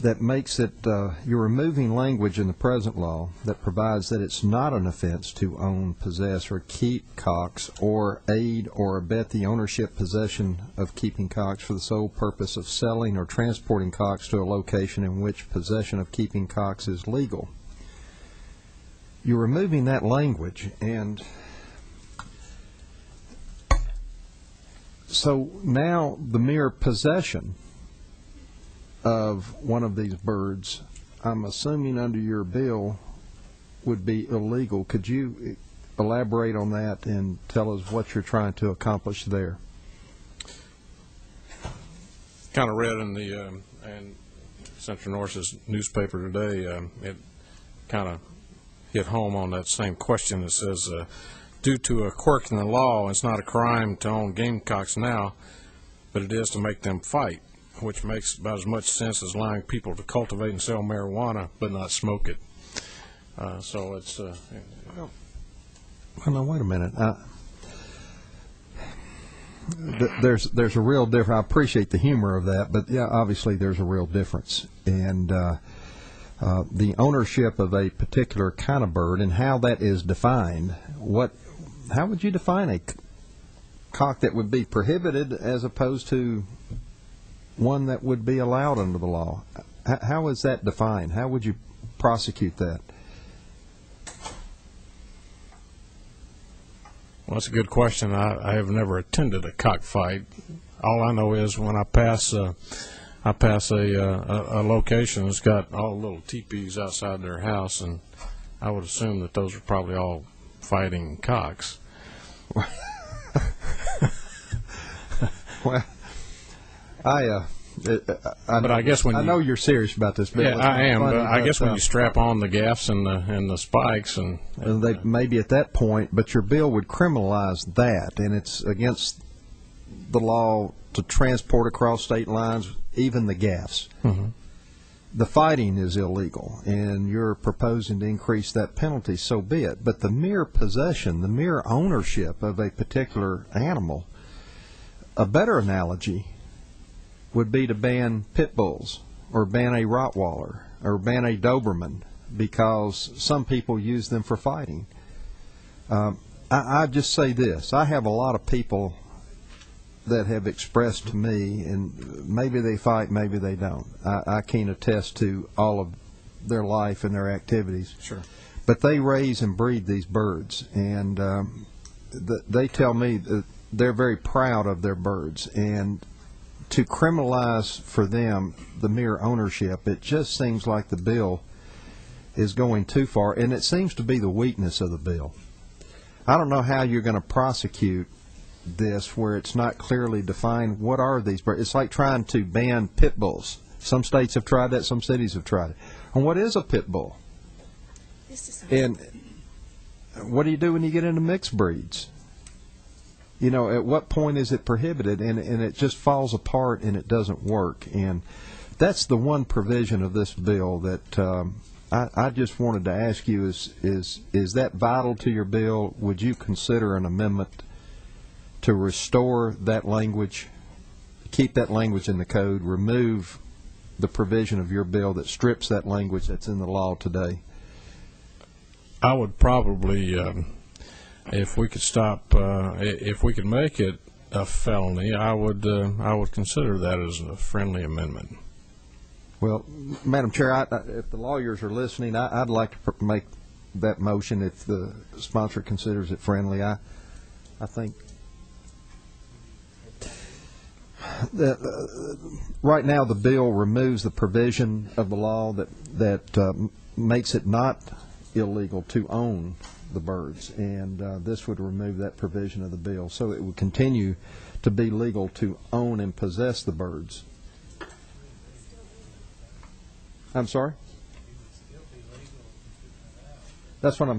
that makes it, you're removing language in the present law that provides that it's not an offense to own, possess, or keep cocks, or aid or abet the ownership, possession of keeping cocks for the sole purpose of selling or transporting cocks to a location in which possession of keeping cocks is legal. You're removing that language, and so now the mere possession of one of these birds, I'm assuming under your bill, would be illegal. Could you elaborate on that and tell us what you're trying to accomplish there? Kind of read in the Central Norse's newspaper today, it kind of hit home on that same question. It says, due to a quirk in the law, it's not a crime to own gamecocks now, but it is to make them fight, which makes about as much sense as allowing people to cultivate and sell marijuana but not smoke it. So it's... well, now, wait a minute. There's a real difference. I appreciate the humor of that, but yeah, obviously there's a real difference. And the ownership of a particular kind of bird and how that is defined, how would you define a cock that would be prohibited as opposed to one that would be allowed under the law? How is that defined? How would you prosecute that? Well, that's a good question. I have never attended a cockfight. All I know is when I pass a location that's got all the little teepees outside their house, and I would assume that those are probably all fighting cocks. Well, but I guess when I know you're serious about this. But yeah, I am. But I guess when you strap on the gaffs and the spikes, and they maybe at that point, but your bill would criminalize that, and it's against the law to transport across state lines, even the gaffs. Mm-hmm. The fighting is illegal, and you're proposing to increase that penalty. So be it. But the mere possession, the mere ownership of a particular animal. A better analogy would be to ban pit bulls or ban a Rottweiler or ban a Doberman because some people use them for fighting. I just say this. I have a lot of people that have expressed to me, and maybe they fight, maybe they don't. I can't attest to all of their life and their activities. Sure. But they raise and breed these birds, and they tell me that they're very proud of their birds, and to criminalize for them the mere ownership, it just seems like the bill is going too far, and it seems to be the weakness of the bill. I don't know how you're going to prosecute this where it's not clearly defined what are these birds. It's like trying to ban pit bulls. Some states have tried that, some cities have tried it. And what is a pit bull? And what do you do when you get into mixed breeds? You know, at what point is it prohibited? And it just falls apart and it doesn't work. And that's the one provision of this bill that I just wanted to ask you, is that vital to your bill? Would you consider an amendment to restore that language, keep that language in the code, remove the provision of your bill that strips that language that's in the law today? I would probably, if we could if we could make it a felony, I would consider that as a friendly amendment. Well, Madam Chair, if the lawyers are listening, I'd like to make that motion if the sponsor considers it friendly. I think that right now the bill removes the provision of the law that makes it not illegal to own the birds, and this would remove that provision of the bill, so it would continue to be legal to own and possess the birds. I'm sorry? That's what I'm saying.